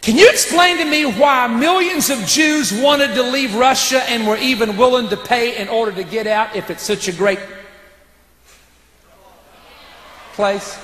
Can you explain to me why millions of Jews wanted to leave Russia and were even willing to pay in order to get out if it's such a great place?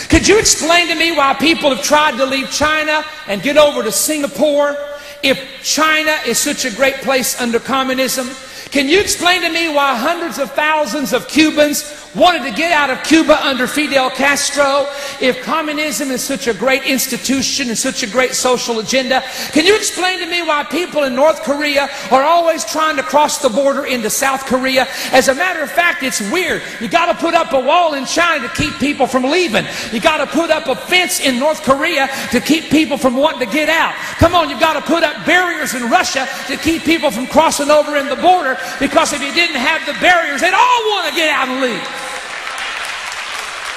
Could you explain to me why people have tried to leave China and get over to Singapore if China is such a great place under communism? Can you explain to me why hundreds of thousands of Cubans wanted to get out of Cuba under Fidel Castro if communism is such a great institution and such a great social agenda? Can you explain to me why people in North Korea are always trying to cross the border into South Korea? As a matter of fact, it's weird. You got to put up a wall in China to keep people from leaving. You got to put up a fence in North Korea to keep people from wanting to get out. Come on, you've got to put up barriers in Russia to keep people from crossing over in the border, because if you didn't have the barriers, they'd all want to get out and leave.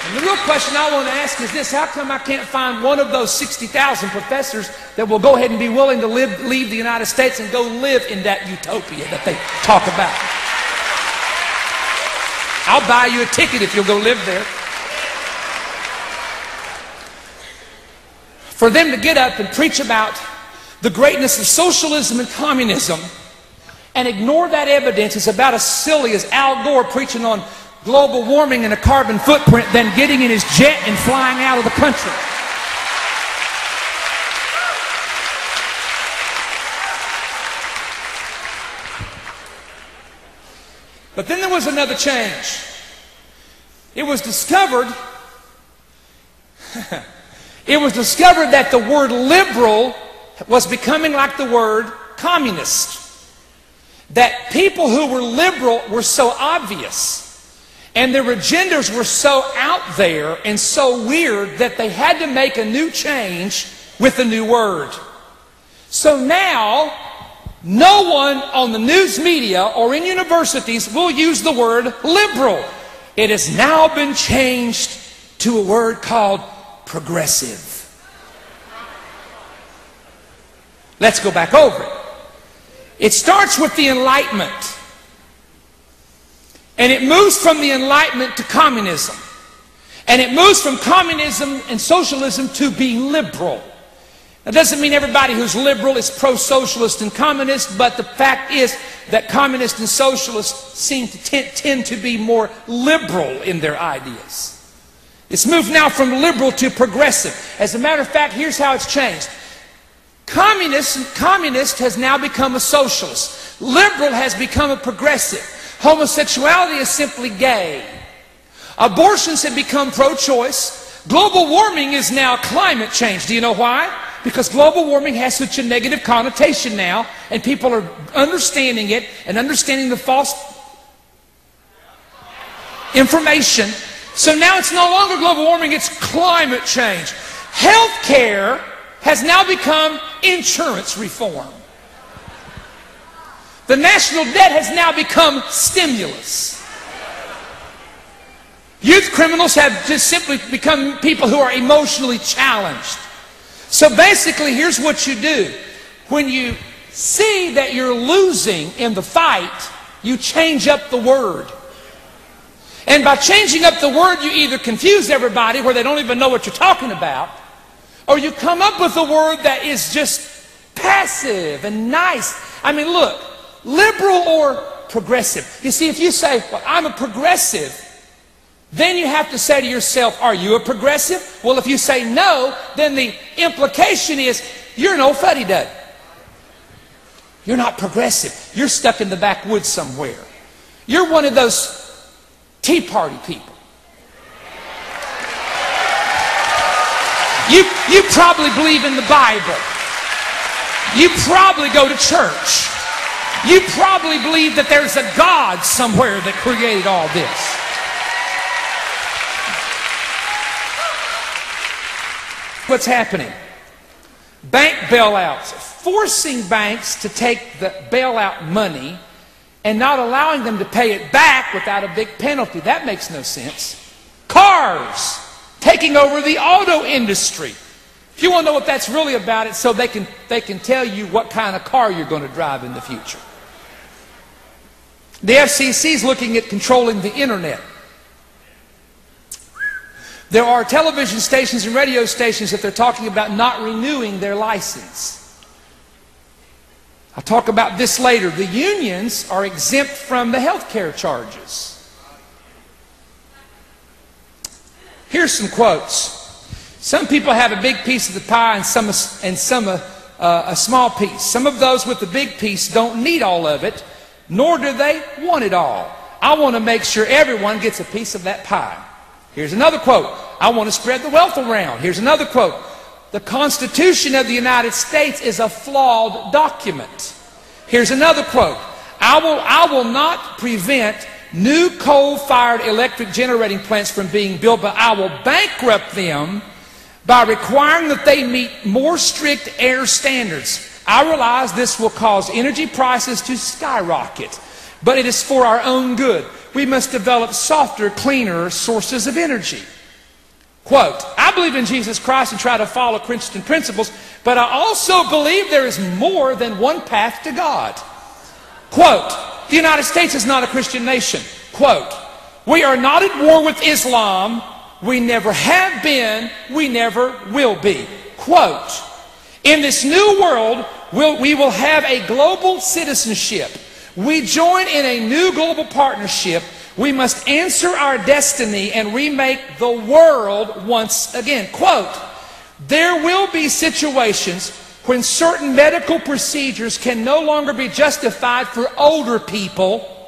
And the real question I want to ask is this: how come I can't find one of those 60,000 professors that will go ahead and be willing to leave the United States and go live in that utopia that they talk about? I'll buy you a ticket if you'll go live there. For them to get up and preach about the greatness of socialism and communism and ignore that evidence is about as silly as Al Gore preaching on global warming and a carbon footprint than getting in his jet and flying out of the country. But then there was another change. It was discovered that the word liberal was becoming like the word communist. That people who were liberal were so obvious and their agendas were so out there and so weird that they had to make a new change with a new word. So now, no one on the news media or in universities will use the word liberal. It has now been changed to a word called progressive. Let's go back over it. It starts with the Enlightenment. And it moves from the Enlightenment to communism. And it moves from communism and socialism to being liberal. That doesn't mean everybody who's liberal is pro-socialist and communist, but the fact is that communists and socialists seem to tend to be more liberal in their ideas. It's moved now from liberal to progressive. As a matter of fact, here's how it's changed. Communist has now become a socialist. Liberal has become a progressive. Homosexuality is simply gay. Abortions have become pro-choice. Global warming is now climate change. Do you know why? Because global warming has such a negative connotation now, and people are understanding it and understanding the false information. So now it's no longer global warming, it's climate change. Healthcare has now become insurance reform. The national debt has now become stimulus. Youth criminals have just simply become people who are emotionally challenged. So basically, here's what you do. When you see that you're losing in the fight, you change up the word. And by changing up the word, you either confuse everybody where they don't even know what you're talking about, or you come up with a word that is just passive and nice. I mean, look, liberal or progressive. You see, if you say, well, I'm a progressive, then you have to say to yourself, are you a progressive? Well, if you say no, then the implication is you're an old fuddy-duddy. You're not progressive. You're stuck in the backwoods somewhere. You're one of those Tea Party people. You probably believe in the Bible. You probably go to church. You probably believe that there's a God somewhere that created all this. What's happening? Bank bailouts, forcing banks to take the bailout money and not allowing them to pay it back without a big penalty. That makes no sense. Cars, taking over the auto industry. If you want to know what that's really about, it's so they can tell you what kind of car you're going to drive in the future. The FCC is looking at controlling the internet. There are television stations and radio stations that they're talking about not renewing their license. I'll talk about this later. The unions are exempt from the health care charges. Here's some quotes. Some people have a big piece of the pie and some a small piece. Some of those with the big piece don't need all of it, nor do they want it all. I want to make sure everyone gets a piece of that pie. Here's another quote. I want to spread the wealth around. Here's another quote. The Constitution of the United States is a flawed document. Here's another quote. I will not prevent new coal-fired electric generating plants from being built, but I will bankrupt them by requiring that they meet more strict air standards. I realize this will cause energy prices to skyrocket, but it is for our own good. We must develop softer, cleaner sources of energy. Quote, I believe in Jesus Christ and try to follow Christian principles, but I also believe there is more than one path to God. Quote, the United States is not a Christian nation. Quote, we are not at war with Islam. We never have been. We never will be. Quote, in this new world, we will have a global citizenship. We join in a new global partnership. We must answer our destiny and remake the world once again. Quote, there will be situations when certain medical procedures can no longer be justified for older people